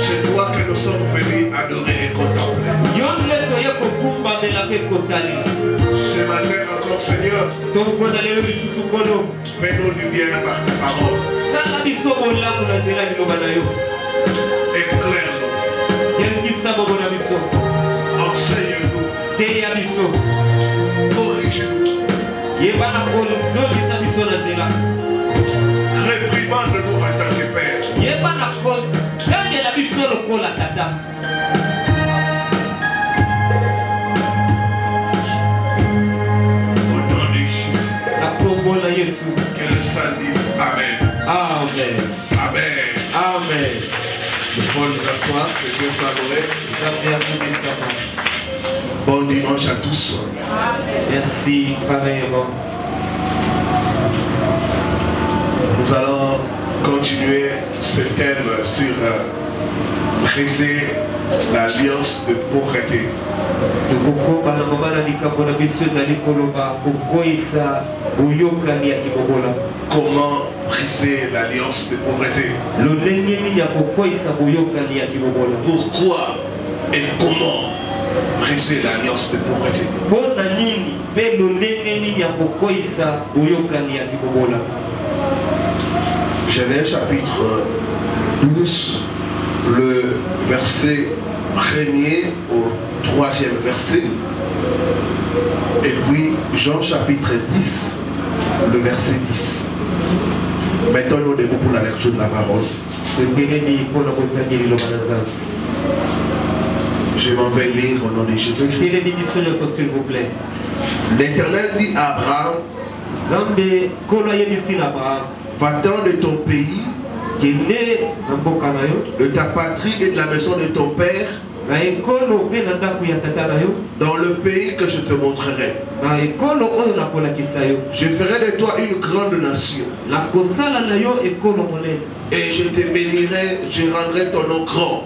C'est toi que nous sommes venus adorer et contempler. Ce matin encore, Seigneur, fais-nous du bien par ta parole. Éclaire-nous. Enseigne-nous. Corrige-nous. Réprimande-nous en tant que Père. Au nom de Jésus. Que le saint dise Amen. Amen. Amen. Amen. Le Paul nous assoit, que Dieu soit loué. Bon dimanche à tous. Merci, pareillement. Nous allons continuer ce thème sur briser l'alliance de pauvreté. Comment briser l'alliance de pauvreté? Pourquoi et comment briser l'alliance de pauvreté? Genèse chapitre 12, le verset 1er au 3e verset. Et puis Jean chapitre 10, le verset 10. Mettons-nous debout pour la lecture de la parole. Je m'en vais lire au nom de Jésus-Christ. L'Éternel dit à Abraham, va-t'en de ton pays, de ta patrie et de la maison de ton père, dans le pays que je te montrerai. Je ferai de toi une grande nation. Et je te bénirai, je rendrai ton nom grand.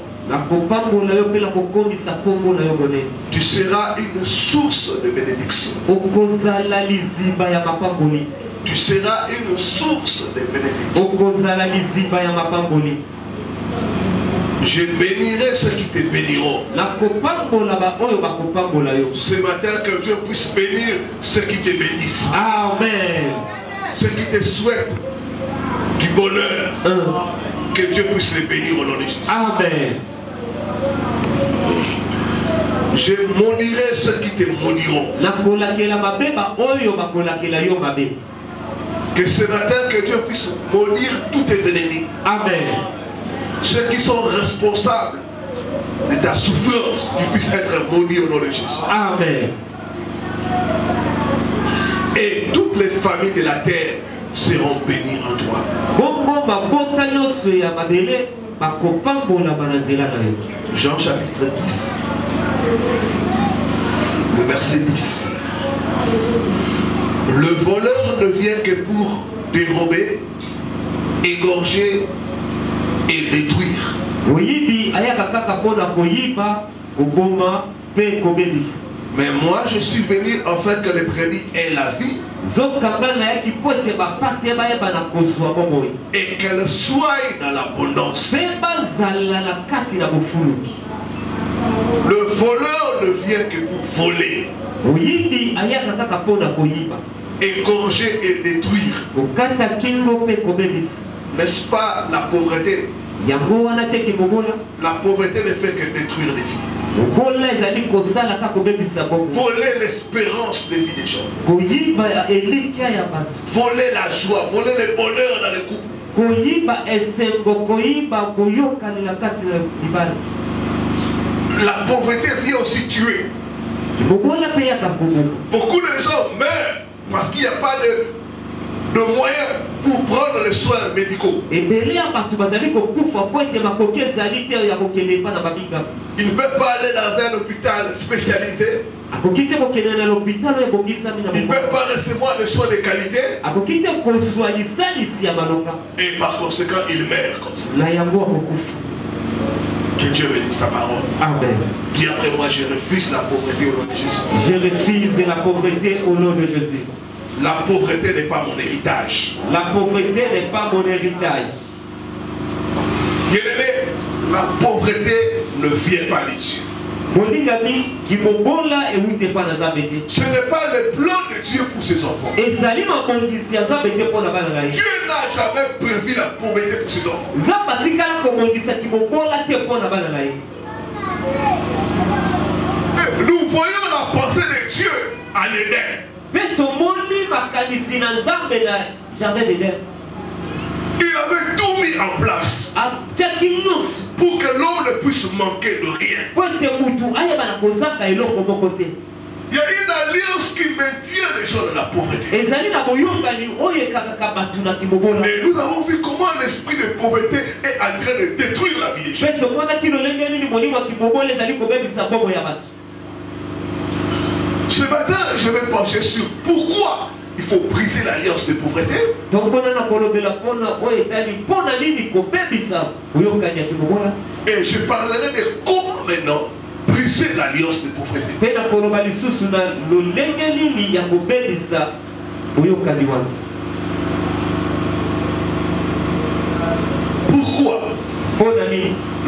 Tu seras une source de bénédiction. Tu seras une source de bénédiction. Je bénirai ceux qui te béniront. Ce matin, que Dieu puisse bénir ceux qui te bénissent. Amen. Ceux qui te souhaitent du bonheur. Que Dieu puisse les bénir au nom de Jésus. Amen. Je maudirai ceux qui te maudiront. Que ce matin, que Dieu puisse maudire tous tes ennemis. Amen. Ceux qui sont responsables de ta souffrance, qu'ils puissent être maudits au nom de Jésus. Amen. Et toutes les familles de la terre seront bénies en toi. Jean chapitre 10, le verset 10. Le voleur ne vient que pour dérober, égorger et détruire. Mais moi je suis venu afin que les brebis aient la vie et qu'elles soient dans l'abondance. Le voleur ne vient que pour voler, égorger et détruire. N'est-ce pas la pauvreté? La pauvreté ne fait que détruire les vies. Voler l'espérance des vies des gens. Voler la joie, voler le bonheur dans les couples. La pauvreté vient aussi tuer. Beaucoup de gens meurent parce qu'il n'y a pas de moyens pour prendre les soins médicaux. Il ne peut pas aller dans un hôpital spécialisé. Il ne peut pas recevoir des soins de qualité. Et par conséquent, il meurt comme ça. Que Dieu bénisse sa parole. Amen. Dis après moi, je refuse la pauvreté au nom de Jésus. Je refuse la pauvreté au nom de Jésus. La pauvreté n'est pas mon héritage. La pauvreté n'est pas mon héritage. Bien-aimé, La pauvreté ne vient pas de Dieu. Ce n'est pas le plan de Dieu pour ses enfants. Dieu n'a jamais prévu la pauvreté pour ses enfants. Nous voyons la pensée de Dieu en Éden. Il avait tout mis en place pour que l'homme ne puisse manquer de rien. Il y a une alliance qui maintient les gens dans la pauvreté. Et nous avons vu comment l'esprit de pauvreté est en train de détruire la vie des gens. Ce matin, je vais pencher sur pourquoi il faut briser l'alliance de pauvreté. Et je parlerai de comment maintenant briser l'alliance de pauvreté. Pourquoi?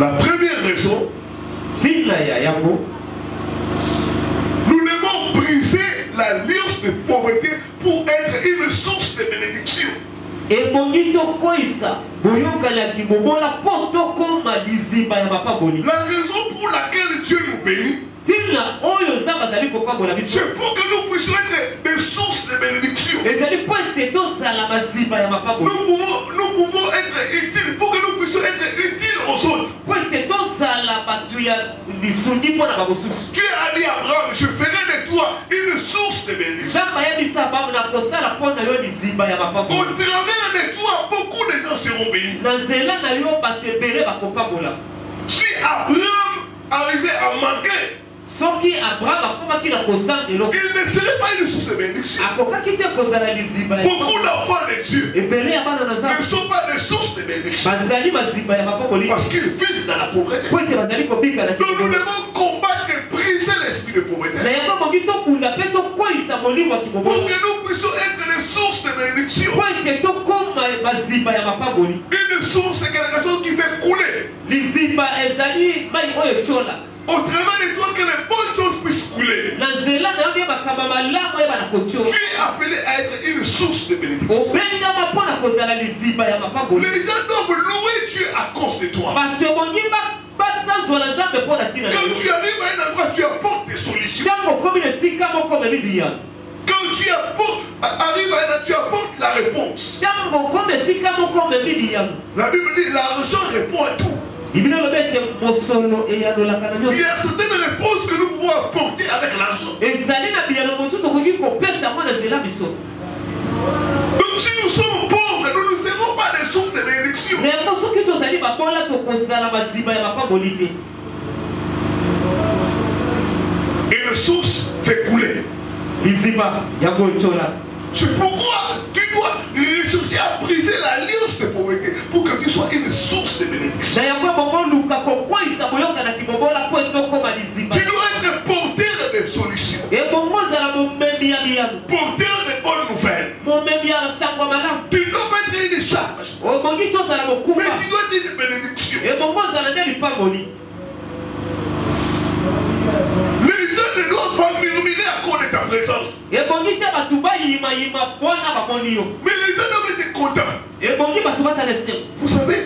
La première raison, nous devons briser l'alliance de pauvreté pour être une source de bénédiction. La raison pour laquelle Dieu nous bénit, c'est pour que nous puissions être des sources de bénédiction. Nous pouvons être utiles pour que nous puissions être utiles aux autres. Dieu a dit à Abraham, je ferai de toi une source de bénédiction. Au travers de toi, beaucoup de gens seront bénis. Si Abraham arrivait à manquer, il ne serait pas une source de bénédiction. Beaucoup d'enfants de Dieu ne sont pas des sources de bénédiction parce qu'ils vivent dans la pauvreté. Donc nous devons combattre et briser l'esprit de pauvreté pour que nous puissions être des sources de bénédiction. Une source, c'est quelque chose qui fait couler. Au travers de toi, que les bonnes choses puissent couler. Tu es appelé à être une source de bénédiction. Les gens doivent louer Dieu à cause de toi. Quand tu arrives à un endroit, tu apportes des solutions. Quand tu arrives à un endroit, tu apportes la réponse. La Bible dit l'argent répond à tout. Il y a certaines réponses que nous pouvons apporter avec l'argent. Donc si nous sommes pauvres, nous ne serons pas des sources de bénédiction. Et une source fait couler. C'est pourquoi tu dois chercher à briser l'alliance de pauvreté pour que tu sois une source de bénédiction. Tu dois être porteur de solutions. Porteur de bonnes nouvelles. Tu dois être une charge. Mais tu dois être une bénédiction. Les gens ne doivent pas murmurer à cause de ta présence. Mais les gens doivent être contents. Vous savez,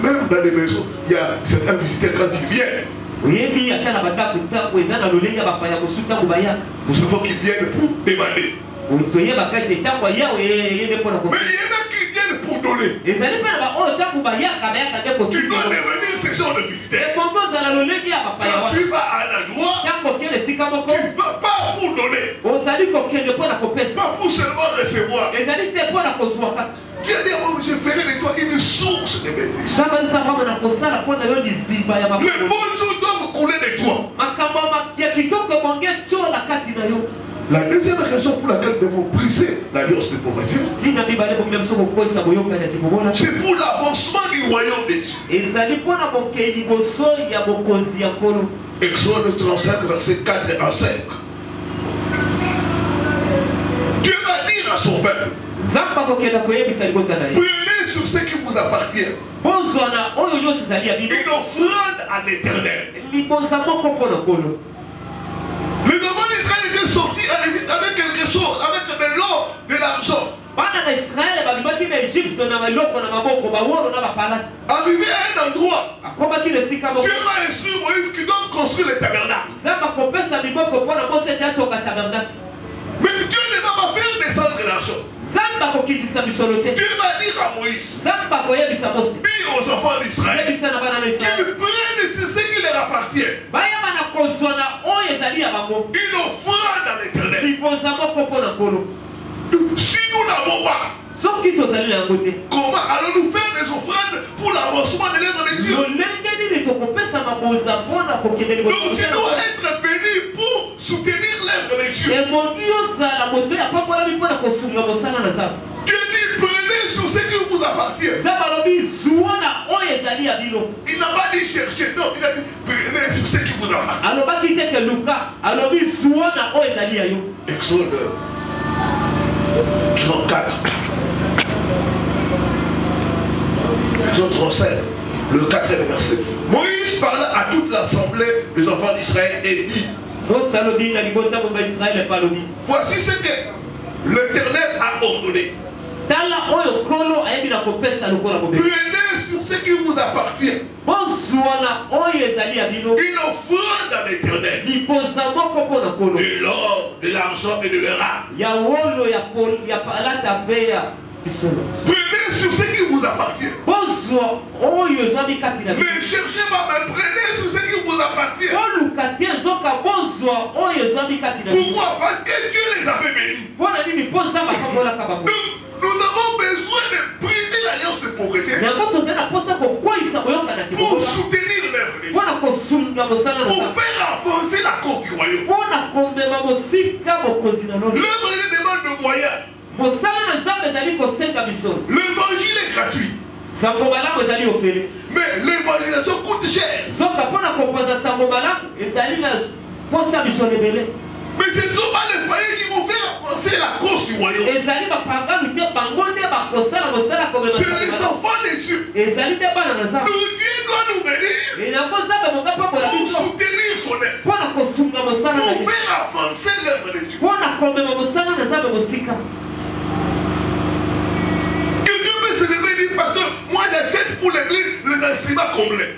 même dans les maisons, il y a certains visiteurs quand ils viennent. Nous savons qu'ils viennent pour demander. Mais il y en a qui viennent pour donner. Tu dois devenir ce genre de visiteur. Quand tu vas à un endroit, tu ne vas pas pour donner. Pas pour seulement recevoir. Dieu dit, je ferai de toi une source de bénédiction. Les bonnes choses doivent couler de toi. La deuxième raison pour laquelle nous devons briser l'alliance de pauvreté, c'est pour l'avancement du royaume de Dieu. Exode 35, verset 4 à 5. Dieu va dire à son peuple, prenez sur ce qui vous appartient. une offrande à l'Éternel. Les enfants d'Israël étaient sortis à l'Égypte avec quelque chose, avec de l'or, de l'argent. Arrivé à un endroit, Dieu m'a instruit Moïse qui doit construire le tabernacle. Mais Dieu ne va pas faire descendre l'argent. Dieu va dire à Moïse, dis aux enfants d'Israël qu'ils prennent ce qui leur appartient. Une offrande à l'Éternel. Si nous n'avons pas, comment allons-nous faire des offrandes pour l'avancement de l'œuvre de Dieu? Donc tu dois être béni pour soutenir l'œuvre de Dieu. Dieu dit prenez sur ce qui vous appartient. Il n'a pas dit chercher, non, il a dit prenez sur ce qui vous appartient. Exode 34. Exode 37, le 4e verset. Moïse parla à toute l'assemblée des enfants d'Israël et dit, voici ce que l'Éternel a ordonné. Prenez sur ce qui vous appartient une offrande à l'Éternel, de l'or, de l'argent et de l'érable. Prenez sur ce qui vous appartient. Mais cherchez pas, mais prenez sur ce qui vous appartient. Pourquoi? Parce que Dieu les avait bénis. Nous avons besoin de briser l'alliance de pauvreté pour soutenir l'œuvre de Dieu, pour faire avancer la cause du royaume. L'œuvre de Dieu demande de moyens. L'évangile est gratuit. Mais l'évangélisation coûte cher. Mais ce ne sont pas les païens qui vont faire avancer la cause du royaume. C'est les enfants de Dieu. Donc Dieu doit nous bénir pour soutenir son œuvre, pour faire avancer l'œuvre de Dieu. Quelqu'un peut se lever et dire, pasteur, moi j'achète pour l'église les instruments complets.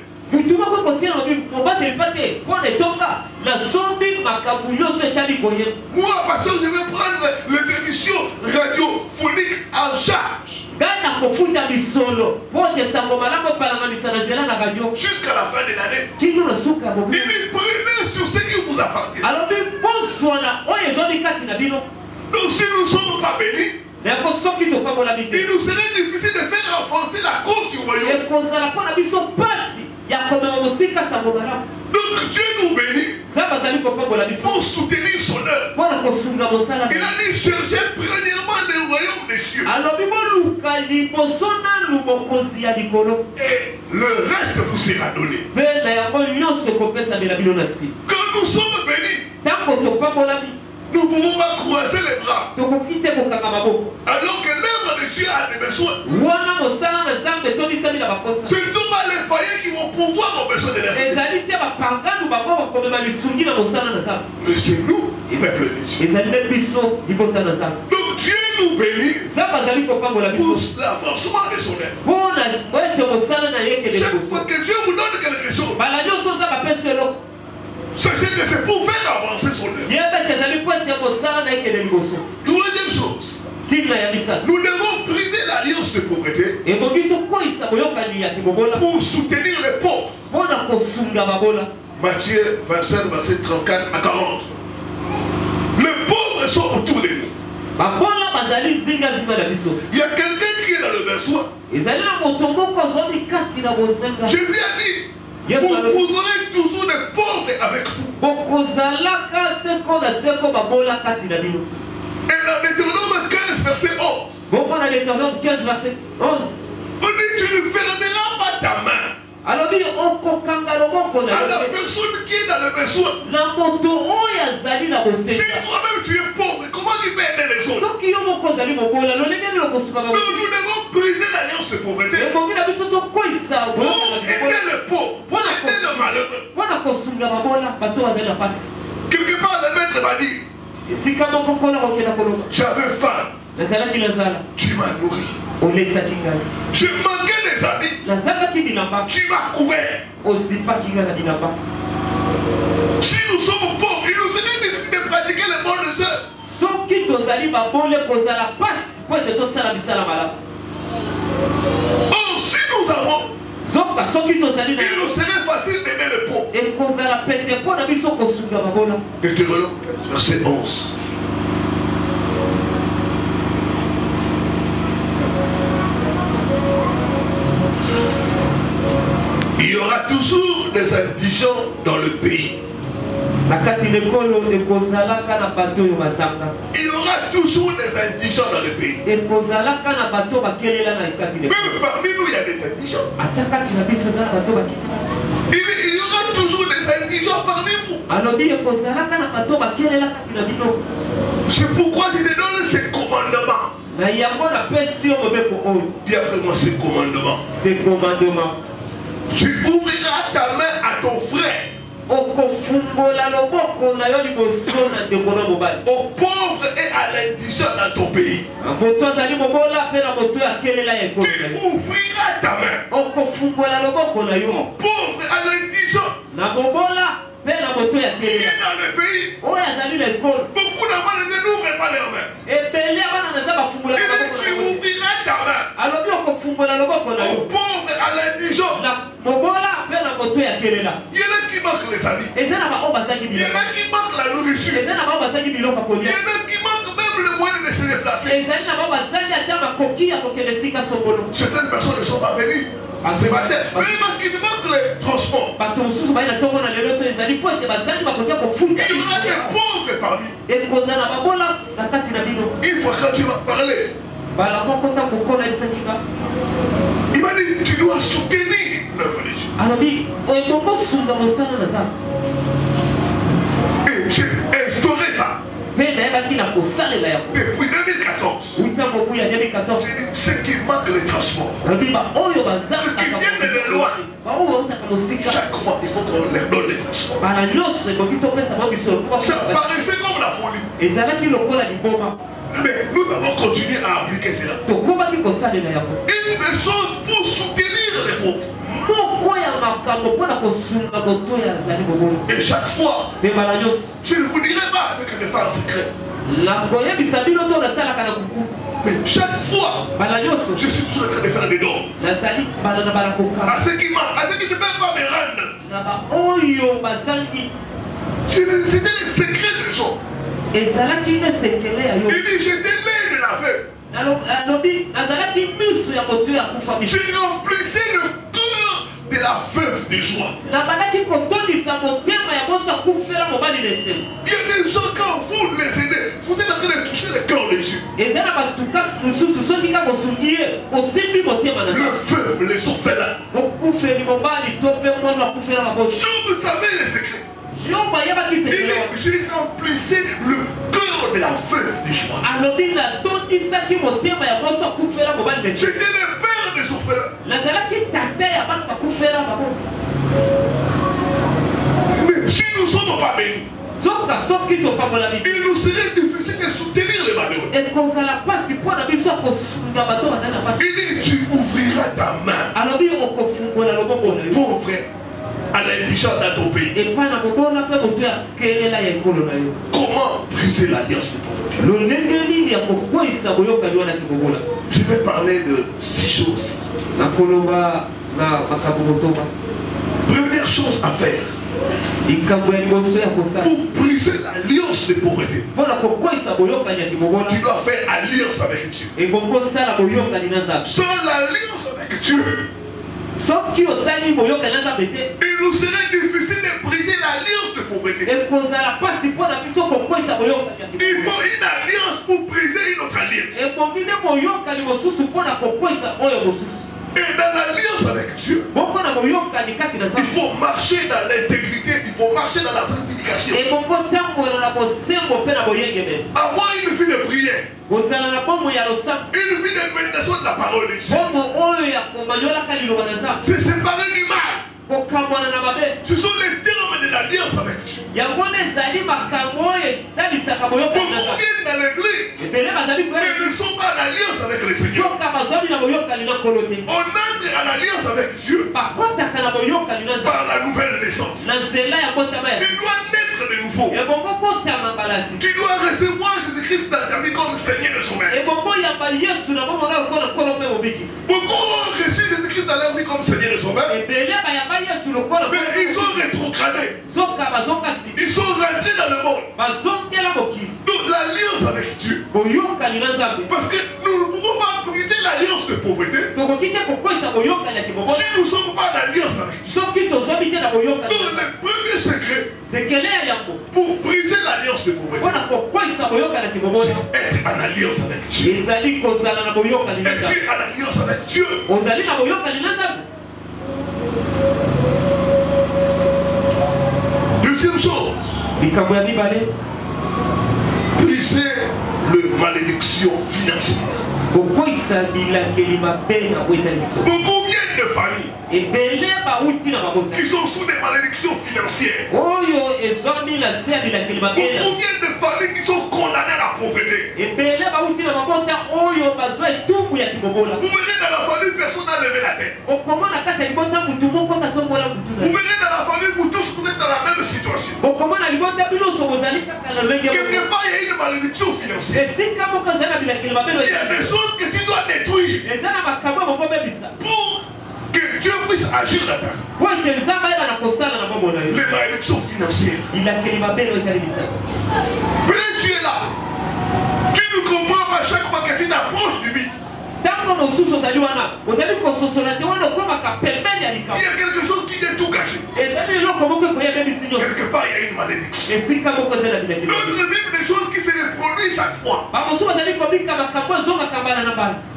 Moi, pasteur, je vais prendre les émissions radiophoniques en charge jusqu'à la fin de l'année. Il dit, prenez sur ce qui vous appartient. Donc si nous ne sommes pas bénis, il nous serait difficile de faire avancer la cause du royaume. Donc Dieu nous bénit pour soutenir son œuvre. Il a dit chercher premièrement le royaume des cieux. Et le reste vous sera donné. Quand nous sommes bénis, nous ne pouvons pas croiser les bras. Alors que l'œuvre de Dieu a des besoins. Ce ne sont pas les païens qui vont pouvoir avoir besoin de l'œuvre. Mais c'est nous, peuple de Dieu. Donc Dieu nous bénit pour l'avancement de son œuvre. Chaque fois que Dieu vous donne quelque chose, sachez que c'est pour faire avancer son œuvre. Troisième chose, nous devons briser l'alliance de pauvreté pour soutenir les pauvres. Matthieu 27, verset 34 à 40. Les pauvres sont autour de nous. Il y a quelqu'un qui est dans le besoin. Jésus a dit, vous aurez toujours des pauvres avec vous. Et dans Deutéronome 15, verset 11, on dit, tu ne fermeras pas ta main à la personne qui est dans le besoin. Si toi-même tu es pauvre, comment tu peux aider les autres? Donc nous devons briser l'alliance de pauvreté le pauvre, pour aider le malheureux. Quelque part, le maître va dire, j'avais faim, tu m'as nourri. Je manquais des amis, tu m'as couvert. Si nous sommes pauvres, il nous serait difficile de pratiquer les bonnes œuvres. Oh, si nous avons, il nous serait facile d'aimer le pauvre. Deutéronome 13, verset 11. Il y aura toujours des indigents dans le pays. Il y aura toujours des indigents dans le pays. Même parmi nous, il y a des indigents. Il y aura toujours des indigents parmi vous. C'est pourquoi je te donne ces commandements. Dis après moi ces commandements. Tu ouvriras ta main à ton frère, aux pauvres et à l'indigent dans ton pays. Tu ouvriras ta main aux pauvres et à l'indigent. Qui est dans le pays, beaucoup d'enfants ne n'ouvrent pas leurs mains. Et tu ouvriras ta main aux pauvres et à l'indigent. Il y en a qui manquent les amis. Il y en a qui manquent la nourriture. Il y en a qui manquent même le moyen de se déplacer. Certaines personnes ne sont pas venues. Ce matin, mais parce qu'il manque les transports. Il y aura des pauvres parmi. Une fois quand tu vas parler, il m'a dit tu dois soutenir l'œuvre de Dieu. Et j'ai instauré ça. Depuis 2014, ceux qui manquent les transports, ceux qui viennent de loin, chaque fois il faut qu'on leur donne les transports. Ça paraissait comme la folie. Mais nous avons continué à appliquer cela. Une des choses pour soutenir les pauvres. Et chaque fois, je ne vous dirai pas ce que je fais en secret. Mais chaque fois, je suis toujours en train de faire des dons. À ceux qui manquent, à ceux qui ne peuvent pas me rendre. C'était les secrets des gens. Il dit, j'étais l'aide de la veuve. J'ai remplissé le cœur de la veuve de joie. Il y a des gens, quand vous les aidez, vous êtes en train de toucher le cœur des yeux. Le veuve, les orphelins. Vous savez les secrets. J'ai remplissé le cœur de la veuve de joie. J'étais le père des orphelins. Mais si nous ne sommes pas bénis, il nous serait difficile de soutenir les malheureux. Il dit, tu ouvriras ta main aux pauvres, à l'indigent dans ton pays. Comment briser l'alliance de pauvreté? Je vais parler de 6 choses. Première chose à faire pour briser l'alliance de pauvreté, tu dois faire alliance avec Dieu. Sans l'alliance avec Dieu, il nous serait difficile de briser l'alliance de pauvreté. Il faut une alliance pour briser une autre alliance. Et dans l'alliance avec Dieu, il faut marcher dans l'intégrité, il faut marcher dans la sanctification. Avoir une vie de prière, une vie de méditation de la parole de Dieu, se séparer du mal. Ce sont les termes de l'alliance avec Dieu. Beaucoup viennent dans l'église, mais ne sont pas en alliance avec le Seigneur. On entre en alliance avec Dieu par la nouvelle naissance. Tu dois naître de nouveau. Tu dois recevoir Jésus-Christ dans ta vie comme Seigneur et Sauveur. Beaucoup ont reçu Jésus-Christ dans leur vie comme Seigneur et Sauveur, mais ils ont rétrogradé. Ils sont rentrés dans le monde. Donc l'alliance avec Dieu. Parce que nous ne pouvons pas briser l'alliance de pauvreté si nous ne sommes pas en alliance avec Dieu. Donc le premier secret pour briser l'alliance de pauvreté, c'est être en alliance avec Dieu. Être en alliance avec Dieu. Deuxième chose, briser le malédiction financière. Beaucoup viennent de familles qui sont sous des malédictions financières. Beaucoup viennent de familles qui sont condamnées à la pauvreté. Vous verrez dans la famille, personne n'a levé la tête. Vous verrez dans la famille, vous tous vous êtes dans la même situation. Quelque part, il y a une malédiction financière. Il y a des choses que tu dois détruire pour que Dieu puisse agir dans ta vie. Les malédictions financières. Mais tu es là. Tu ne comprends pas chaque fois que tu t'approches du but. Il y a quelque chose qui vient tout gâcher. Quelque part, il y a une malédiction. D'autres vivent des choses qui se reproduisent chaque fois.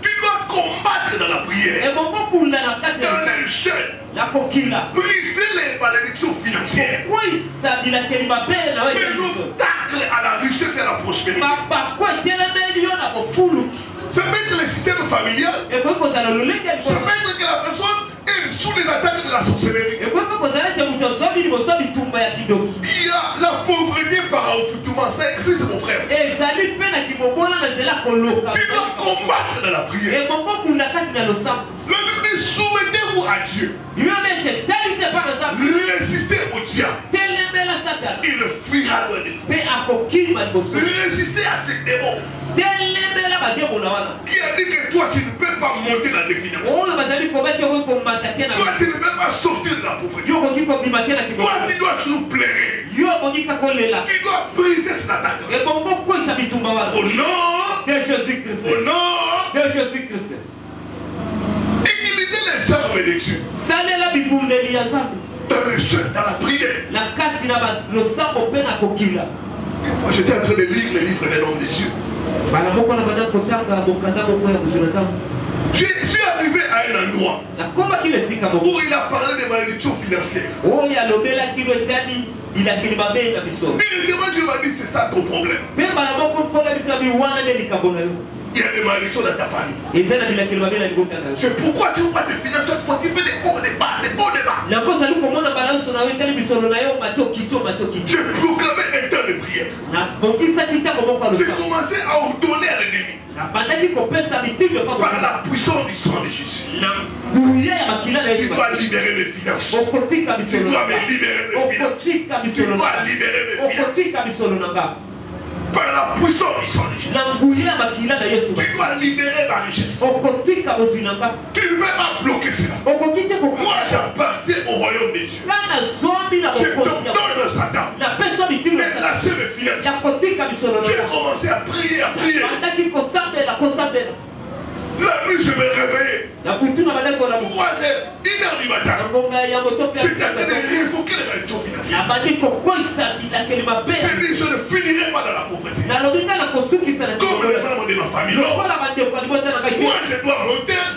Tu dois combattre dans la prière, dans les jeûnes, briser les malédictions financières, mais obstacle à la richesse et à la prospérité. Ça peut être le système familial, ça peut être que la personne est sous les attaques de la sorcellerie. Il y a la pauvreté par envoûtement, ça existe mon frère. Tu dois combattre dans la prière. Le Bible dit soumettez-vous à Dieu. Résistez au diable. Il fuira loin de vous. Résistez à ces démons qui a dit que toi tu ne peux pas monter dans des finances. Toi tu ne peux pas sortir de la pauvreté. Toi tu dois toujours pleurer. Tu dois briser cette attaque. Au nom de Jésus-Christ. Au nom de Jésus-Christ. Utilisez les armes de Dieu. Dans le jeûne, dans la prière. Une fois j'étais en train de lire les livres des hommes de Dieu. Je suis arrivé à un endroit où il a parlé des malédictions financières. Directement Dieu m'a dit c'est ça ton problème. Il y a des malédictions dans ta famille. C'est pourquoi tu vois tes finances chaque fois tu fais des hauts débats, des hauts débats. J'ai proclamé un temps de prière. J'ai commencé à ordonner à l'ennemi par la puissance du sang de Jésus. Tu dois libérer mes finances. Tu dois me libérer mes finances. Tu dois libérer mes finances. Par la puissance du sang de Jésus. Tu dois libérer ma richesse. Tu ne peux pas bloquer cela. Moi j'appartiens au royaume de Dieu. Je te donne Satan. Mais lâchez mes finances. J'ai commencé à prier, à prier. La nuit je me réveillais. 3h, 1h du matin. J'étais en train de révoquer les malédictions financières. J'ai dit je ne finirai pas dans la pauvreté. Comme les membres de ma famille. Moi je dois monter et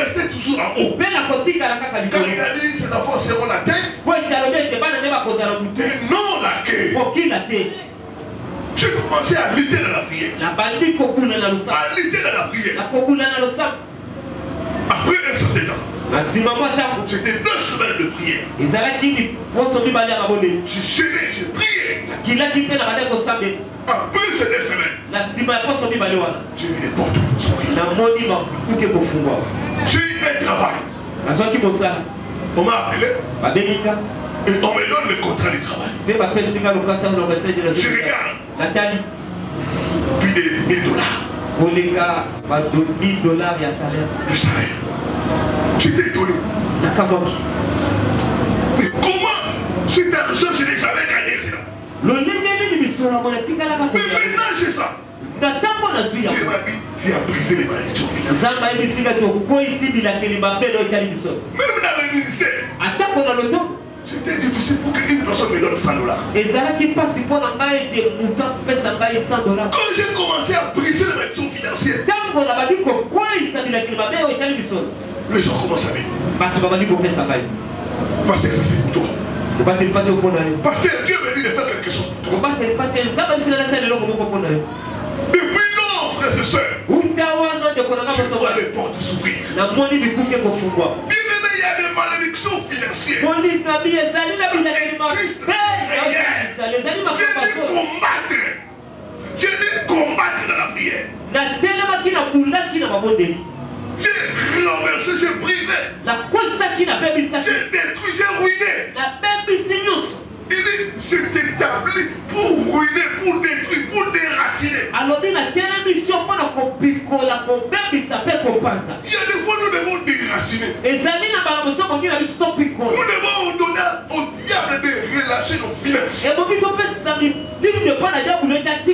rester toujours en haut. Quand il a dit ses enfants seront la tête, et non la queue. J'ai commencé à lutter dans la prière. À lutter dans la prière. Après un certain temps, c'était 2 semaines de prière. J'ai gêné, j'ai prié. Après ces 2 semaines, j'ai vu les portes s'ouvrir. J'ai eu un travail. On m'a appelé. Et on me donne le contrat du travail. Je regarde. Plus de $1000. Le salaire. J'étais étonné. Mais comment cet argent, je n'ai jamais gagné cela? Mais maintenant j'ai ça. Dieu m'a dit, tu as brisé les malédictions financières. Même dans le ministère, c'était difficile pour qu'une personne me donne $100. Quand j'ai commencé à briser les malédictions financières, les gens commencent à venir. Pasteur, ça c'est pour toi. Pasteur, Dieu m'a dit de faire quelque chose pour toi. Depuis lors, frères et sœurs, je vois les portes s'ouvrir. Bien-aimé, il y a des malédictions financières. J'ai dû combattre dans la prière. J'ai renversé, j'ai brisé. J'ai détruit, j'ai ruiné. Il dit, je t'établis pour ruiner, pour détruire, pour déraciner. Il y a des fois nous devons déraciner. Nous devons donner au diable de relâcher nos finances. Il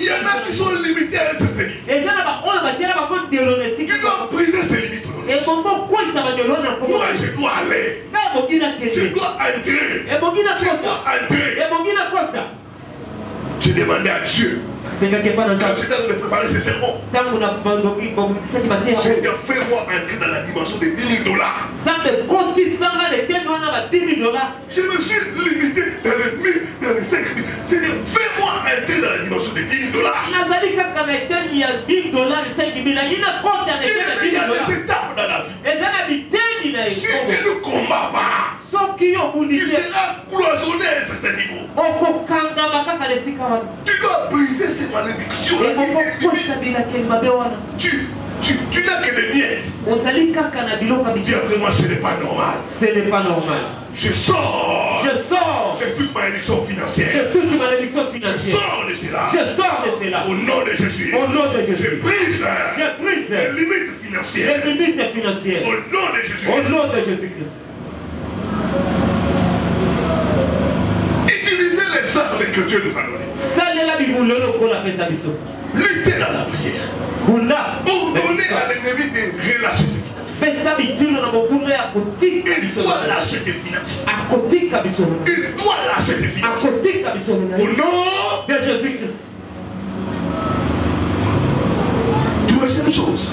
y en a qui sont limités à un certain niveau. Tu dois briser ces limites. Moi je dois aller. Je dois entrer. J'ai demandé à Dieu. Quand j'étais en train de préparer ce sermon, Seigneur, fais-moi entrer dans la dimension de $10 000. Je me suis limité dans les 1000, dans les 5 000. Seigneur, fais-moi entrer dans la dimension de $10 000. Il y a des étapes dans la vie. Si tu ne combats pas, tu seras cloisonné à un certain niveau. Tu dois briser ces malédictions. Tu n'as que des miettes. Dis après moi, ce n'est pas normal. Ce n'est pas normal. Je sors de toute malédiction financière. Je sors de cela. Au nom de Jésus. Je brise les limites financières. Au nom de Jésus-Christ. Utilisez les armes que Dieu nous a données. Luttez dans la prière. Ordonnez à l'ennemi de relâcher tes finances. Il doit lâcher tes finances. Il doit lâcher tes finances. Au nom de Jésus-Christ. Troisième chose.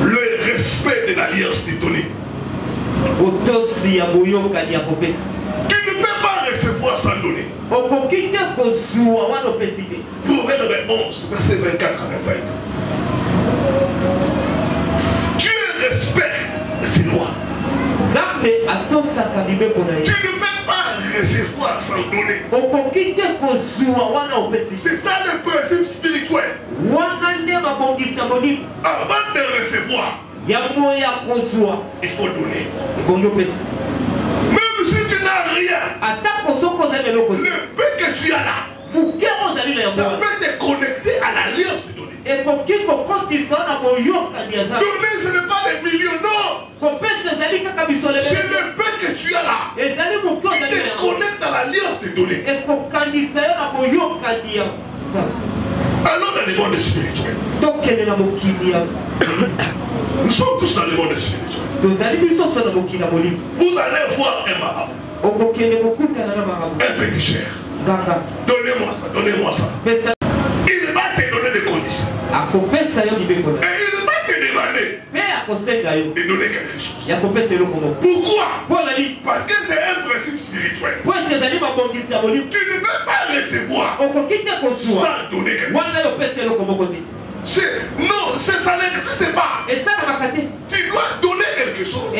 Le respect de l'alliance donnée. Tu ne peux pas recevoir sans donner. Proverbe 11, verset 24 à 25. Dieu respecte ses lois. Tu ne peux pas recevoir sans donner. C'est ça le principe spirituel. Avant de recevoir, il faut donner. Même si tu n'as rien, le peu que tu as là, ça peut te connecter à l'alliance de donner. Donner, ce n'est pas des millions, non. C'est le peu que tu as là qui te connecte à l'alliance de donner. Allons dans le monde spirituel. Nous sommes tous dans le monde spirituel. Vous allez voir un marabout, un féticheur. Donnez-moi ça, donnez-moi ça. Il va te donner des conditions. de donner quelque chose. Pourquoi? Parce que c'est un principe spirituel. Tu ne peux pas recevoir sans donner quelque chose. Non, ça n'existe pas. Tu dois donner quelque chose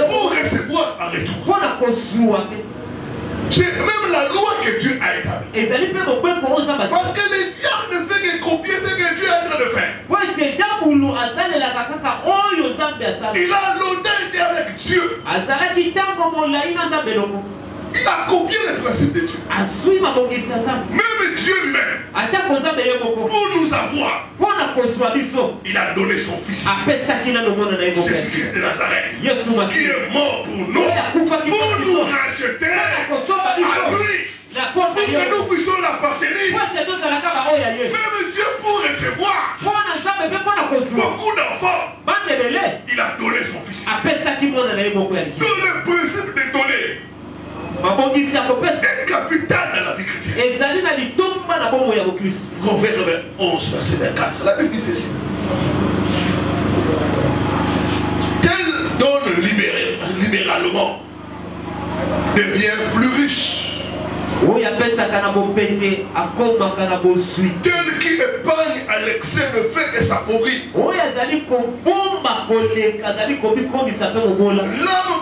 pour recevoir en retour. C'est même la loi que Dieu a établie. Parce que le diable ne fait que copier ce que Dieu est en train de faire. Il a longtemps été avec Dieu. Il a copié le principe de Dieu. Même Dieu lui-même, pour nous avoir, il a donné son fils. Jésus-Christ de Nazareth, qui est mort pour nous racheter à lui. Pour que nous puissions l'appartenir. Même Dieu pour recevoir beaucoup d'enfants, il a donné son fils. Dans le principe de donner est capital dans la vie chrétienne. Proverbe 11, verset 24. La Bible dit ceci. Tel donne libéralement devient plus riche. Tel qui épargne à l'excès ne fait que s'appauvrir. L'âme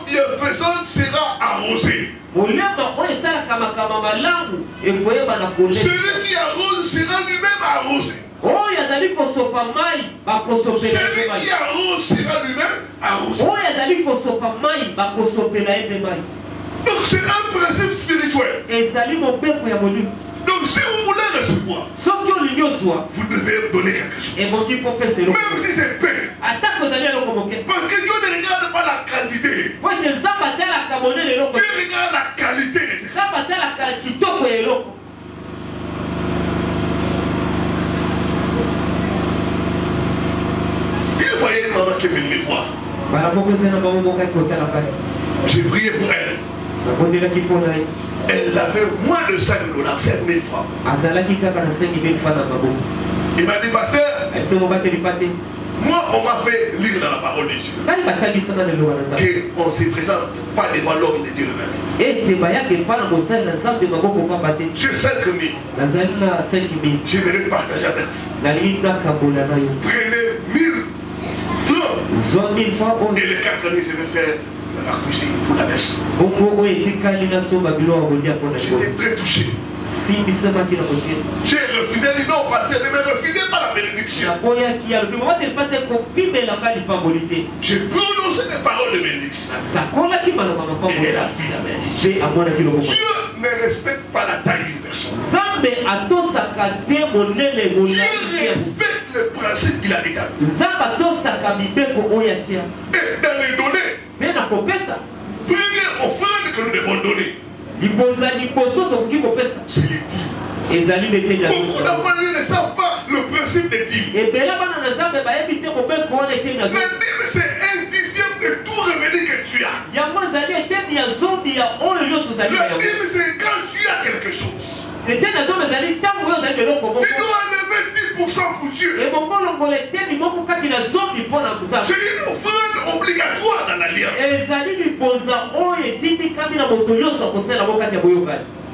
bienfaisante sera arrosée. Celui qui arrose sera lui-même arrosé. Celui qui arrose sera lui-même arrosé. Donc c'est un principe spirituel. Donc si vous voulez recevoir, vous devez donner quelque chose. Même si c'est peu. Parce que Dieu ne regarde pas la quantité. Dieu regarde la qualité de ce que. Il voyait une maman qui est venue me voir. J'ai prié pour elle. Elle avait moins de 5 $, 5 000 francs. Il m'a dit, pasteur, moi on m'a fait lire dans la parole de Dieu qu'on ne se présente pas devant l'homme de Dieu le même. J'ai 5 000. J'aimerais partager avec vous. Prenez 1000 francs. Et les 4 000, je vais faire la cuisine pour la maison. J'étais très touché. J'ai refusé, dit non, parce que ne me refusez pas la bénédiction. J'ai prononcé des paroles de bénédiction. Et elle a vu la bénédiction. Dieu ne respecte pas la taille d'une personne. Dieu respecte le principe qu'il a établi. Et dans les données, première offrande que nous devons donner, c'est les dîmes. Beaucoup d'enfants ne savent pas le principe des dîmes. Les dîmes, c'est 1/10 de tout revenu que tu as. Le dîme, c'est quand tu as quelque chose. Tu dois enlever 10% pour Dieu. C'est une offrande obligatoire dans l'alliance.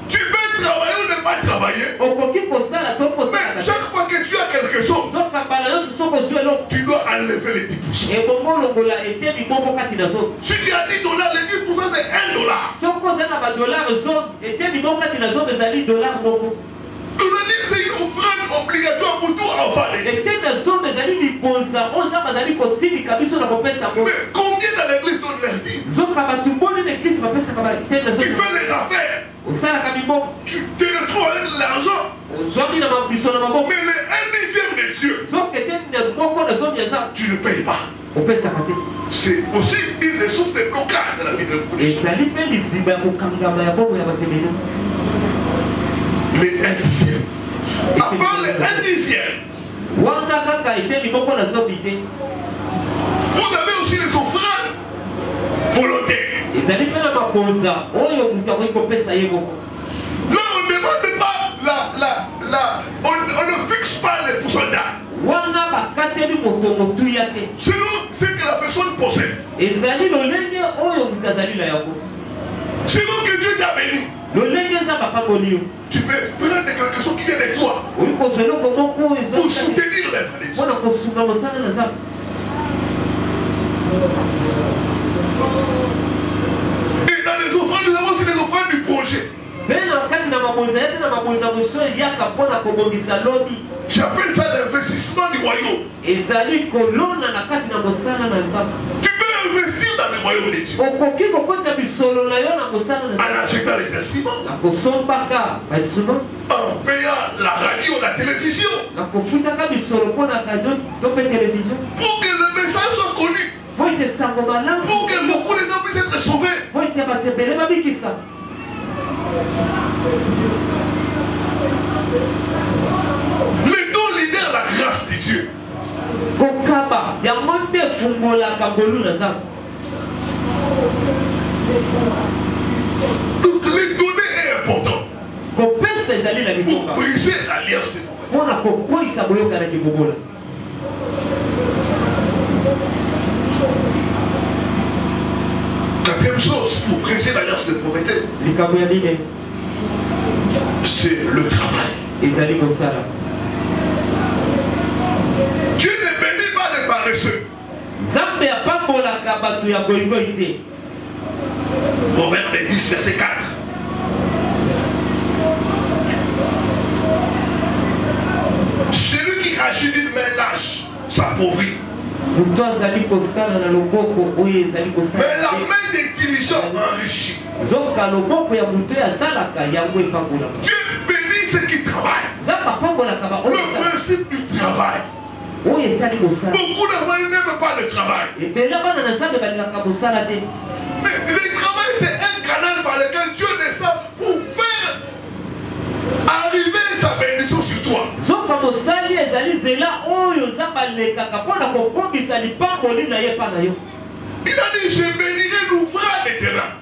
Tu peux travailler ou ne pas travailler. Mais chaque fois que tu as quelque chose, tu dois enlever les 10%. Si tu as $10, les 10% c'est $1. C'est une offrande obligatoire pour tout enfant. Mais combien dans l'église donnent leur dîme? Tu fais les affaires. Tu te retrouves avec l'argent. Mais le 1/10 de Dieu, tu ne payes pas. C'est aussi une des sources de blocage de la vie de beaucoup de gens. Les 1/10. À part les 1/10, vous avez aussi les offrandes volontaires. Là, on ne demande pas on ne fixe pas les pourcentages. selon ce que la personne possède. Selon que Dieu t'a béni, tu peux prendre quelque chose qui vient de toi pour soutenir les frères. Et dans les offrandes, nous avons aussi les offrandes du projet. J'appelle ça l'investissement du royaume. Tu peux investir dans le royaume de Dieu en achetant les instruments, en payant la radio, la télévision, pour que le message soit connu, pour que beaucoup de gens puissent être sauvés. Les dons libèrent la grâce de Dieu. Donc les donner est important pour briser l'alliance des prophètes. Quatrième chose pour briser l'alliance des prophètes, c'est le travail. Dieu ne bénit pas les paresseux. Proverbe 10, verset 4. Celui qui agit d'une main lâche s'appauvrit. Mais la main des diligents enrichit. Dieu bénit ceux qui travaillent. Le principe du travail. Beaucoup d'enfants n'aiment pas le travail. Mais le travail, c'est un canal par lequel Dieu descend pour faire arriver sa bénédiction sur toi. Il a dit, je bénirai l'ouvrage de tes mains.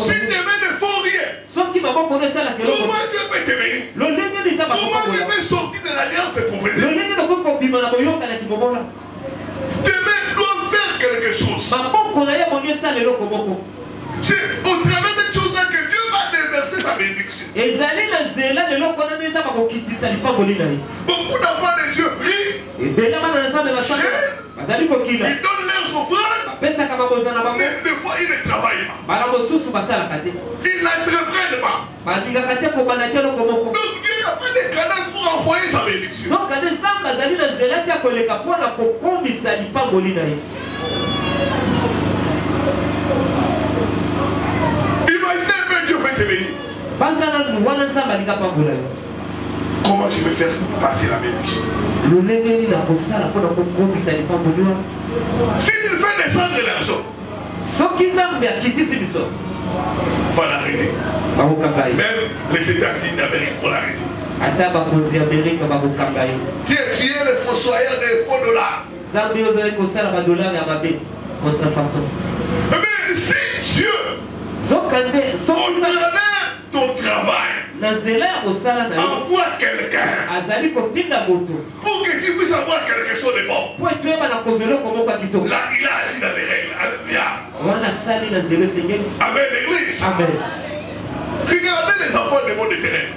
Si tes mains ne font rien, comment Dieu peut te bénir? Comment Dieu peut sortir de l'alliance des prophètes? Tes mains doivent faire quelque chose. C'est au travers de cette chose-là que Dieu va déverser sa bénédiction. Beaucoup d'enfants de Dieu prient, ils donnent leurs offrandes, mais des fois ils ne travaillent pas. Ils n'entreprennent pas. Donc Dieu n'a pas de canal pour envoyer sa bénédiction. Imaginez un peu Dieu fait te bénir. Comment je vais faire pour passer la bénédiction? S'il fait descendre l'argent, il va l'arrêter. Même les États-Unis d'Amérique vont l'arrêter. Tu es le fossoyeur des faux dollars. Mais si Dieu, au travers ton travail, envoie quelqu'un pour que tu puisses avoir quelque chose de bon. Là, il a agi dans les règles. Amen, l'église. Regardez les enfants du monde éternel.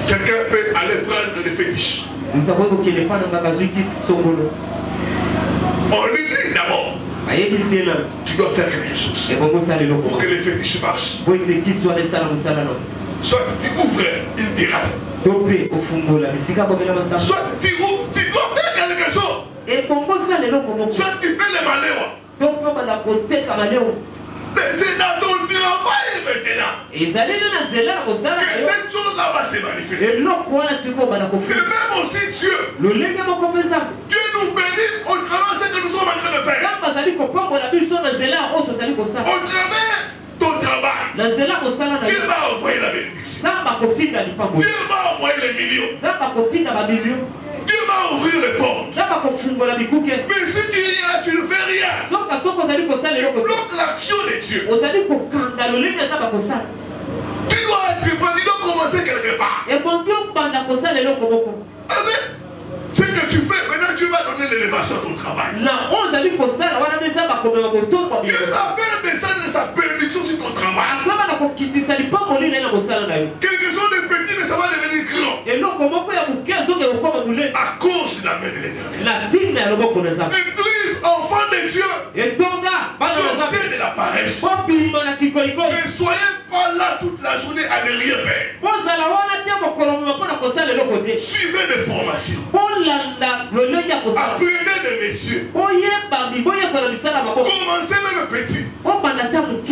Quelqu'un peut aller prendre des fétiches. On lui dit d'abord, tu dois faire quelque chose pour que les fétiches marchent. Soit tu ouvres une terrasse, soit tu dois faire quelque chose, soit tu fais le malheur. Mais c'est dans ton travail maintenant que cette chose-là va se manifester. Et même aussi Dieu nous bénit au travers de ce que nous sommes en train de faire. Au travers ton travail, Dieu va envoyer la bénédiction. Dieu va envoyer les millions. Dieu va ouvrir les portes. Mais si tu es là, tu ne fais rien. Tu bloques l'action de Dieu. Tu dois être prêt, tu dois commencer quelque part. Ce que tu fais, maintenant tu vas donner l'élévation à ton travail. Dieu va faire descendre sa bénédiction sur ton travail. Quelque chose de petit, mais ça va devenir grand. À cause de la main de l'Éternel. Église, enfant de Dieu, sortez de la paresse. Ne soyez pas là toute la journée à ne rien faire. Suivez des formations. Apprenez des métiers. Commencez même petit.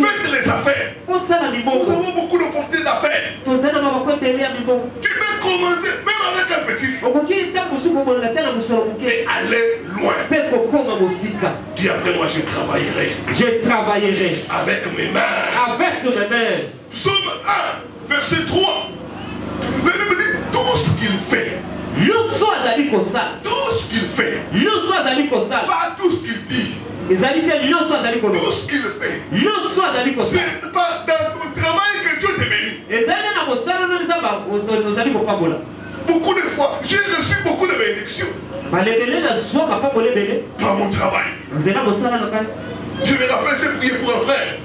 Faites les affaires. Nous avons beaucoup d'opportunités d'affaires. Tu peux commencer même avec un petit et aller loin. Dis après moi, je travaillerai. Avec mes mains. Psaume 1, verset 3. La Bible dit tout ce qu'il fait. Tout ce qu'il fait. Pas tout ce qu'il dit. Tout ce qu'il fait. C'est pas dans ton travail que Dieu te bénit. Beaucoup de fois, j'ai reçu beaucoup de bénédictions. Par mon travail. Je me rappelle, j'ai prié pour un frère.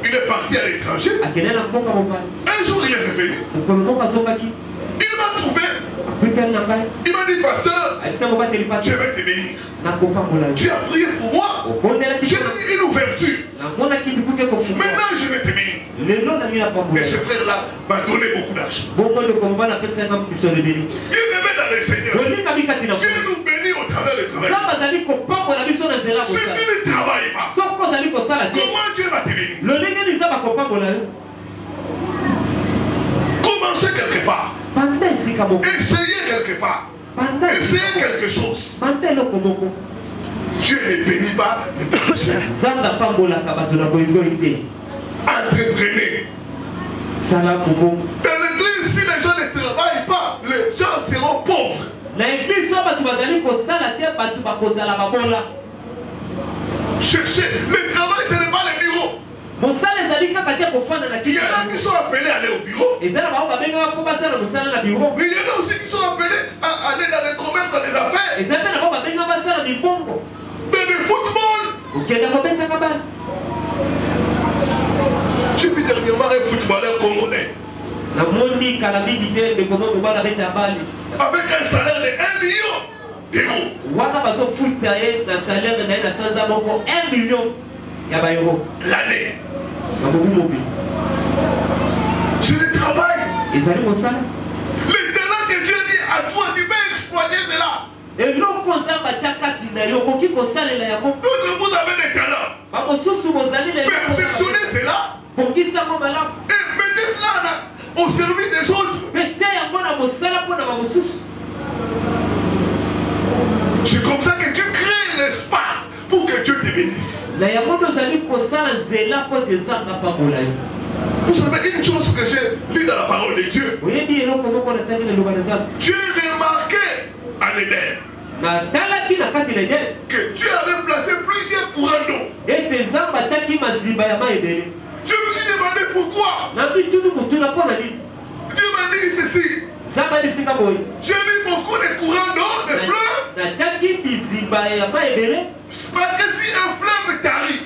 Il est parti à l'étranger. Un jour, il est revenu. Il m'a trouvé. Il m'a dit, pasteur, je vais te bénir. Tu as prié pour moi. J'ai eu une ouverture. Maintenant, je vais te bénir. Et ce frère-là m'a donné beaucoup d'argent. Il me met dans le Seigneur. Dieu nous bénit au travers du travail. Si tu ne travailles pas, comment Dieu va te bénir? Commencez quelque part. Essayez quelque part. Essayez quelque chose. Dieu ne bénit pas les personnes. Entreprenez. Dans l'église, si les gens ne travaillent pas, les gens seront pauvres. Cherchez. Le travail, ce n'est pas le bureau. Il y en a qui sont appelés à aller au bureau. Mais il y en a aussi qui sont appelés à aller dans les commerces, dans les affaires. Dans le football. J'ai vu dernièrement un footballeur congolais. Avec un salaire de 1 million d'euros. L'année. C'est le travail. Le talent que Dieu dit à toi, tu peux exploiter cela. D'autres, vous avez des talents. Perfectionnez cela. Et mettez cela au service des autres. C'est comme ça que tu crées l'espace pour que Dieu te bénisse. Vous savez une chose que j'ai lu dans la parole de Dieu. J'ai remarqué à l'Éden que Dieu avait placé plusieurs courants d'eau. Je me suis demandé pourquoi. Dieu m'a dit ceci. J'ai mis beaucoup de courants d'eau, de fleuves. Parce que si un fleuve tarit,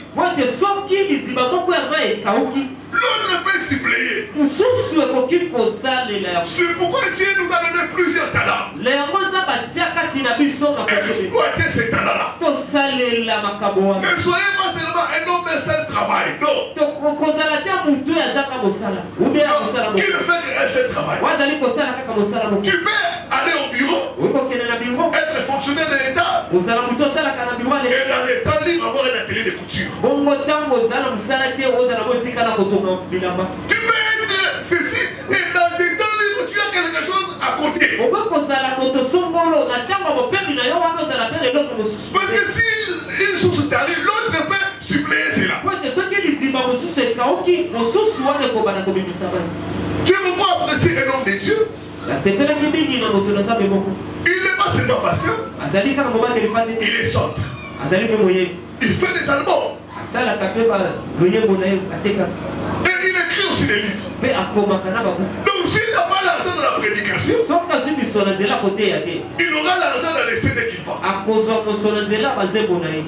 l'autre peut suppléer. C'est pourquoi Dieu nous a donné plusieurs talents. Exploitez ces talents-là. Ne soyez pas seulement un homme d'un seul travail. Non. Qui ne fait qu'un seul travail. Tu peux aller au bureau, être fonctionnaire de l'État, et dans les temps libres avoir un atelier de couture. Tu peux être ceci, et dans tes temps libres, tu as quelque chose à côté. Parce que si une source t'arrive, l'autre peut suppléer cela. Dieu beaucoup apprécié un homme de Dieu. Il n'est pas seulement pasteur, il est chanteur. Il fait des albums. Et il écrit aussi aussi des livres. Donc s'il n'a pas l'argent dans la prédication, il aura l'argent dans les CD qu'il vend.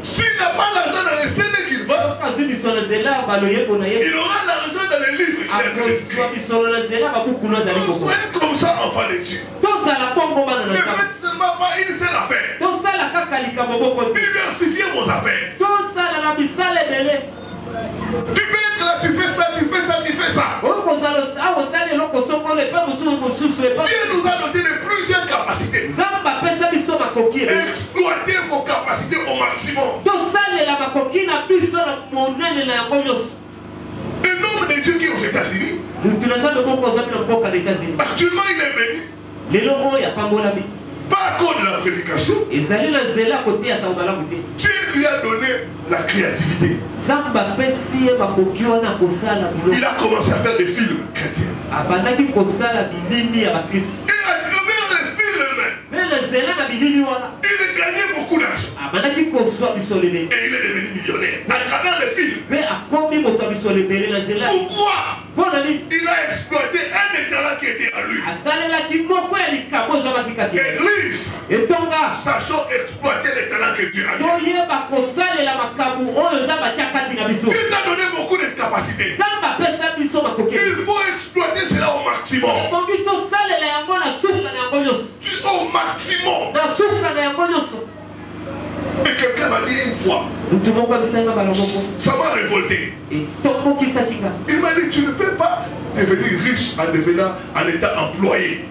S'il n'a pas l'argent dans les CD qu'il vend, il aura l'argent dans les livres qu'il a écrits. Soyez comme ça, enfant de Dieu. Ne faites seulement pas une seule affaire. Diversifiez vos affaires. Tu peux être là, tu fais ça, tu fais ça, tu fais ça. Dieu nous a doté de plusieurs capacités. Exploitez vos capacités au maximum. Le nombre de Dieu qui est aux États-Unis, actuellement il est venu. Pas à cause de la prédication. Dieu lui a donné la créativité. Il a commencé à faire des films chrétiens. Et à travers les films eux-mêmes, il a gagné beaucoup d'argent. Et il est devenu millionnaire à travers les films. Pourquoi? Il a exploité un des talents qui était à lui. Église, sachant exploiter les talents que Dieu a donné. Il t'a donné beaucoup de capacités. Il faut exploiter cela au maximum. Au maximum. Mais quelqu'un m'a dit une fois, ça m'a révolté. Il m'a dit, tu ne peux pas devenir riche en devenant en état employé.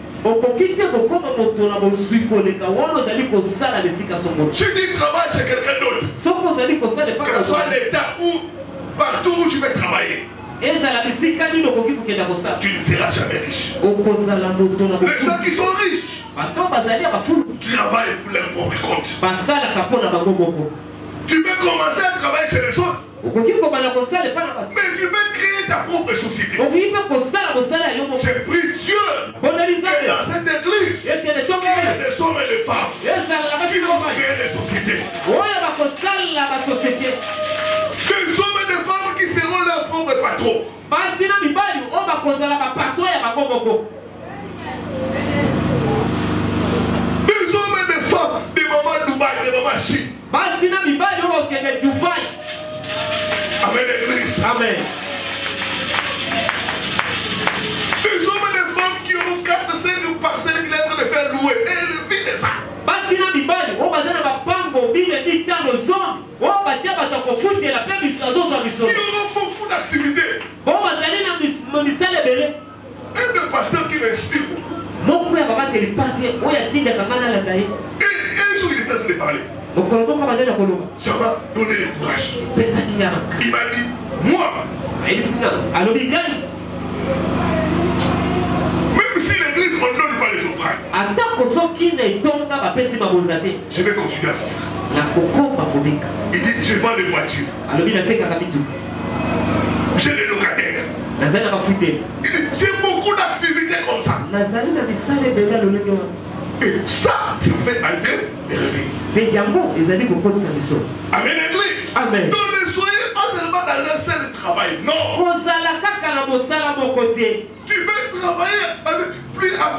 Tu dis travaille chez quelqu'un d'autre, que ce soit l'État ou partout où tu veux travailler. Tu ne seras jamais riche. Les gens qui sont riches travaillent pour leur propre compte. Tu peux commencer à travailler chez les autres, mais tu peux créer ta propre société. J'ai pris Dieu dans cette église. Il y a des hommes et des femmes qui vont créer des sociétés. Des hommes et des femmes qui seront leurs propres patrons. Des hommes et des femmes, des mamans Dubaï, des mamans Chine. Amen, l'église. Amen. Des hommes et des femmes qui auront 4-5 parcelles qu'il est en train de faire louer. Et ils vivent de ça. Il y aura beaucoup d'activités. Un des pasteurs qui m'inspire beaucoup. Et un jour il était en train de parler. Ça m'a donné le courage. Il m'a dit, moi, même si l'église ne donne pas les offrandes, je vais continuer à vivre. Il dit, je vends les voitures. J'ai des locataires. Il dit, j'ai beaucoup d'activités comme ça. Et ça fait entrer des revenus. Amen, l'église. Amen. Donc ne soyez pas seulement dans un seul travail. Non. Tu peux travailler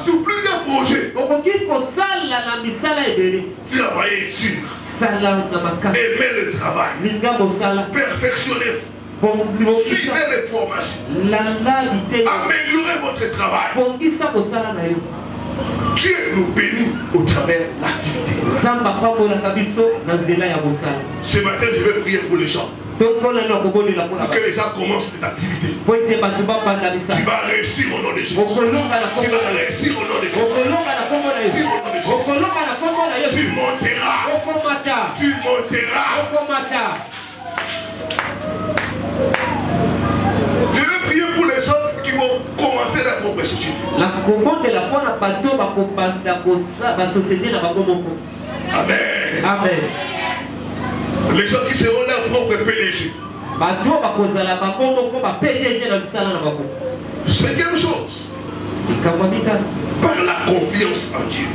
sur plusieurs projets. Travailler dur. Aimer le travail. Perfectionner. Suivez les formations. Améliorez votre travail. Dieu nous bénit au travers de l'activité. Ce matin, je vais prier pour les gens. Pour que les gens commencent les activités. Tu vas réussir au nom de Jésus. Tu vas réussir au nom de Jésus. Tu monteras. Tu monteras. Je vais prier pour les gens qui vont commencer leur propre société. Amen. Amen. Les gens qui seront leur propre PDG. Cinquième chose, par la confiance en Dieu.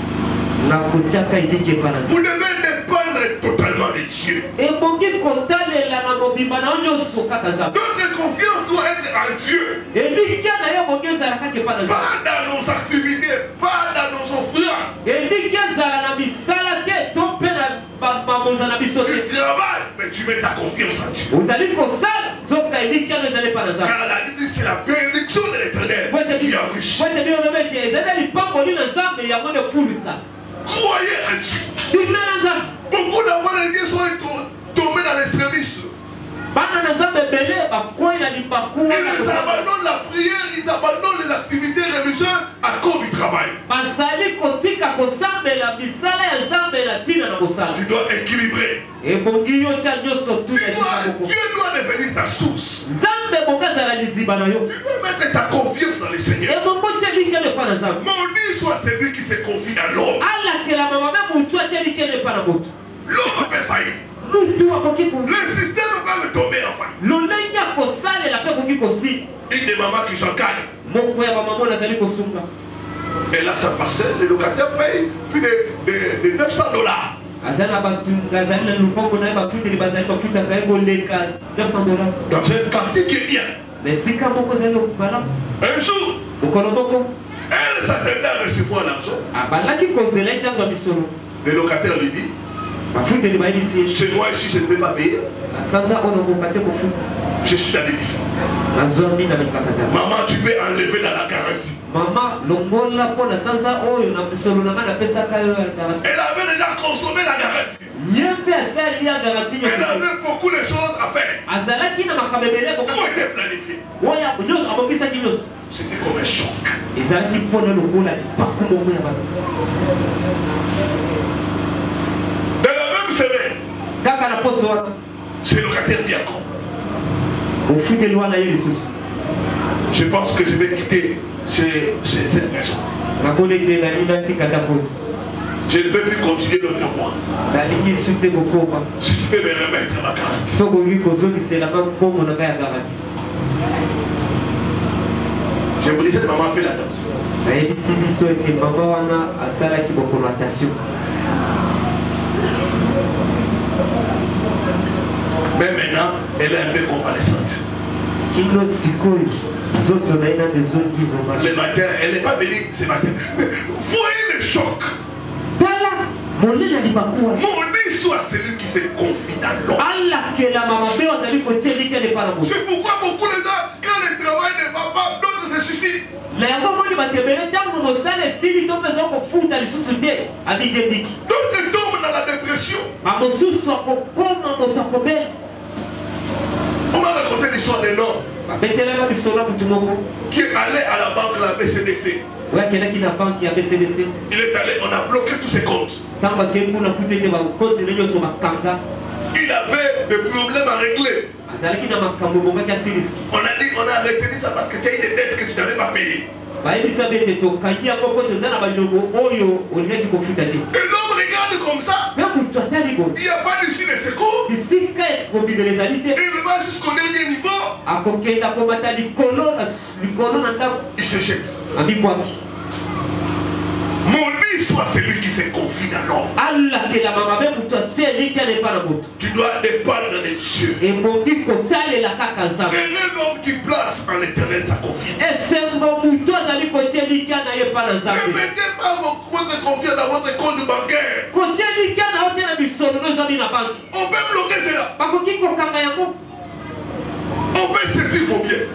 Vous devez dépendre totalement de Dieu. Dieu. Notre confiance doit être en Dieu. Pas dans nos activités, pas dans nos offrandes. Tu travailles, mais tu mets ta confiance en Dieu. Car la Bible, c'est la bénédiction de l'Éternel qui est riche. Croyez en Dieu. Beaucoup d'enfants de Dieu sont tombés dans l'extrémisme. Ils abandonnent la prière, ils abandonnent les activités religieuses à cause du travail. Tu dois équilibrer. Dieu doit devenir ta source. Tu dois mettre ta confiance dans le Seigneur. Maudit soit celui qui se confie dans l'homme. L'homme peut faillir. Le système va me tomber en faillite. Une des mamans qui s'encadre. Elle a sa parcelle, le locataire paye plus de $900. Dans un quartier qui est bien. Un jour, elle s'attendait à recevoir l'argent. Le locataire lui dit, chez moi ici, je ne vais pas payer. Je suis dans les difficultés. Maman, tu peux enlever dans la garantie. Elle avait déjà consommé la garantie. Elle avait beaucoup de choses à faire. Tout était planifié. C'était comme un choc. Dans la même semaine, ce locataire vient encore. Je pense que je vais quitter cette maison. Je ne veux plus continuer d'autre mois. Si tu peux me remettre ma garantie. Je vous disais, maman fait la danse. Mais maintenant, elle est un peu convalescente. Le matin, elle n'est pas venue ce matin. Mais voyez le choc. Maudit soit celui qui se confie dans l'homme. C'est pourquoi beaucoup de gens, quand le travail ne va pas, d'autres se suicident. D'autres tombent dans la dépression. On m'a raconté l'histoire d'un homme qui est allé à la banque, la BCDC. Il est allé, on a bloqué tous ses comptes. Il avait des problèmes à régler. On a dit, on a retenu ça parce que tu as eu des dettes que tu n'avais pas payées. Et l'homme regarde comme ça. Il n'y a pas d'issue de secours. Il va jusqu'au dernier niveau. Il se jette. Maudit soit celui qui se confie dans l'homme. Tu dois dépendre des cieux. Et un homme qui place en l'éternel sa confiance. Ne mettez pas votre confiance dans votre compte bancaire. On peut bloquer cela. On peut saisir vos biens.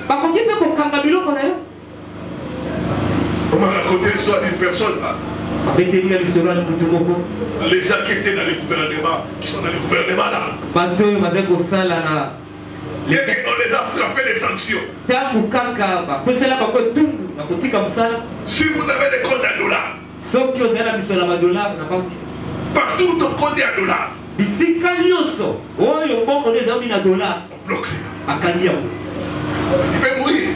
On m'a raconté l'histoire d'une personne là. Les gens qui étaient dans le gouvernement, qui sont dans le gouvernement là. On les a frappés des sanctions. Si vous avez des comptes en dollars, partout ton compte est en dollars, on bloque ça. Tu peux mourir.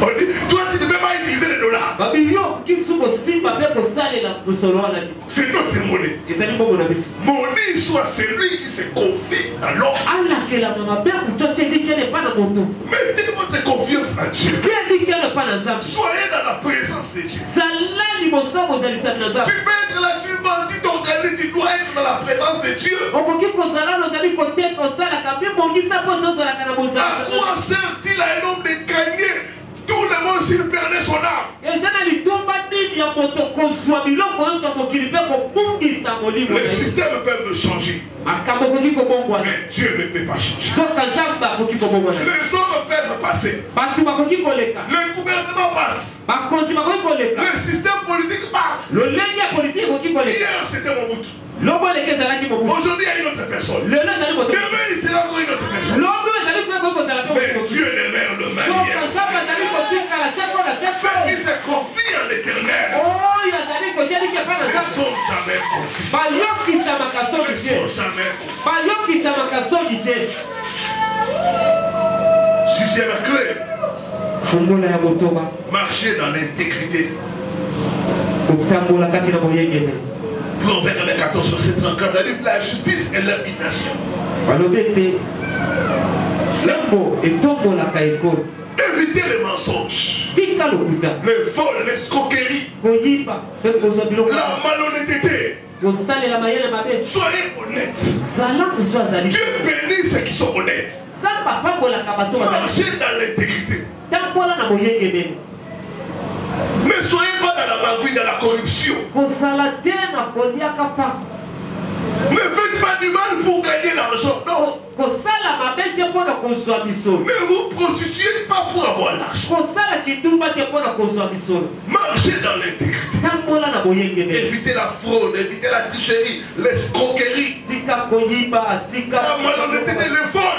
On dit, toi tu ne peux pas utiliser les dollars. C'est notre monnaie. Maudit soit celui qui se confie à l'homme. Mettez votre confiance en Dieu. Soyez dans la présence de Dieu. Tu peux être là, tu vas, tu t'organises, tu dois être dans la présence de Dieu. À quoi sert-il à un homme de gagner tout le monde s'il perdait son âme? Les systèmes peuvent changer. Mais Dieu ne peut pas changer. Les hommes peuvent passer. Le gouvernement passe. Le système politique passe. Hier c'était Mobutu. Aujourd'hui il y a une autre personne. Demain il sera encore une autre personne. Mais Dieu le meurt le même. Ceux qui se confient en l'éternel ne sont jamais confiés. Sixième clé. Marcher dans l'intégrité. Proverbe 14, verset 34, la Bible, la justice et l'habitation. Évitez les mensonges, le vol, l'escroquerie, la malhonnêteté. Soyez honnêtes. Dieu bénit ceux qui sont honnêtes. Marchez dans l'intégrité. Ne soyez pas dans la magouille, dans la corruption. Ne faites pas du mal pour gagner l'argent. Non. Ne vous prostituez pas pour avoir l'argent. Marchez dans l'intégrité. Évitez la fraude, évitez la tricherie, l'escroquerie, la malhonnêteté, le vol.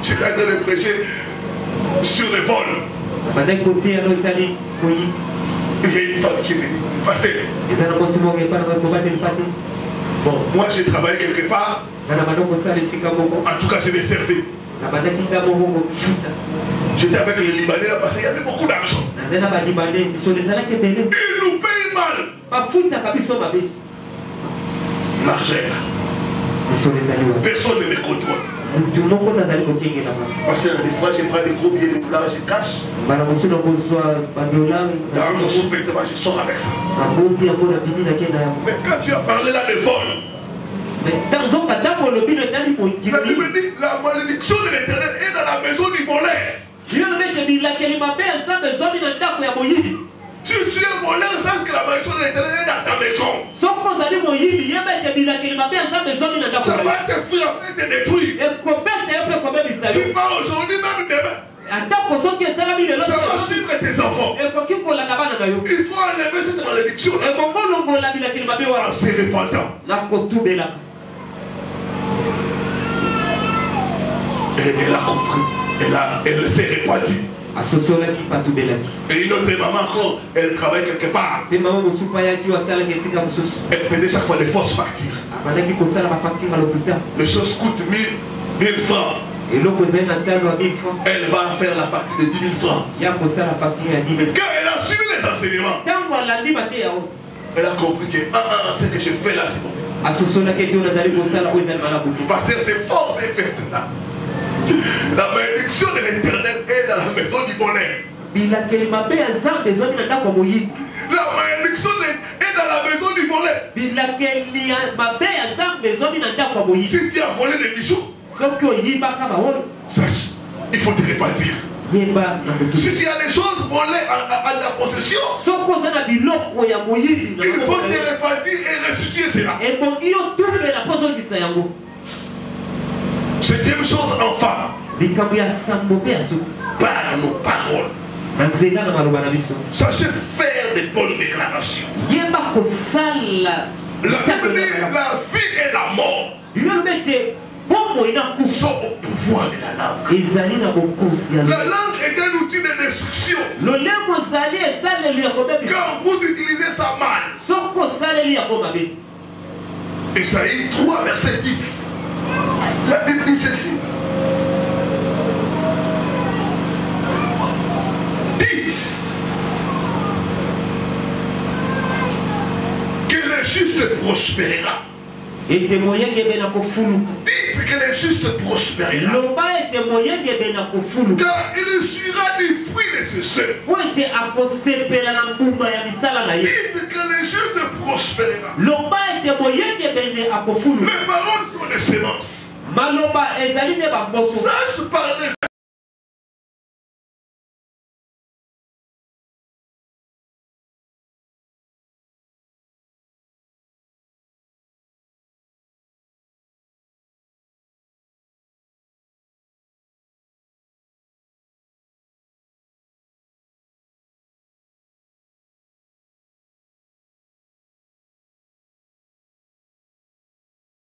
J'ai arrêté de prêcher sur le vol. Il y a une femme qui est venue. Pasteur. Bon, moi j'ai travaillé quelque part. En tout cas, je l'ai servi. J'étais avec les Libanais là parce qu'il y avait beaucoup d'argent. Ils nous payent mal. L'argent. Personne ne me contrôle. Parce que des fois, je prends des gros billets de dollars, je cache. Dans mon sous-vêtement, je sors avec ça. Mais quand tu as parlé là de vol, la Bible dit la malédiction de l'Éternel est dans la maison du voleur. Si tu es voleur, sache que la malédiction de l'Éternel est dans ta maison. Ça va te fuir après te détruire. Tu pars aujourd'hui, même demain. Ça va suivre tes enfants. Il faut enlever cette malédiction en se répandant. Et elle a compris. Elle s'est répandue. Et une autre maman encore, elle travaille quelque part. Elle faisait chaque fois des fausses factures. Les choses coûtent 1000 francs. Elle va faire la facture de 10 000 francs. Quand elle a suivi les enseignements, elle a compris que ce que je fais là, c'est bon. Pasteur, c'est fort, c'est fait cela. La malédiction de l'Éternel est dans la maison du voleur. La malédiction est dans la maison du voleur. Si tu as volé des bijoux, sache, il faut te répartir. Si tu as des choses volées à ta possession, il faut te répartir et restituer cela. Septième chose, enfin, par nos paroles, sachez faire des bonnes déclarations. La Bible dit la vie et la mort sont au pouvoir de la langue. La langue est un outil de destruction. Quand vous utilisez ça mal. Ésaïe 3, verset 10. La Bible dit ceci. Dites que le juste prospérera. Dites que le juste prospérera. Car il jouira du fruit de ce seul. Dites que le juste prospérera. prospérera. Mes paroles sont des semences. Sache parler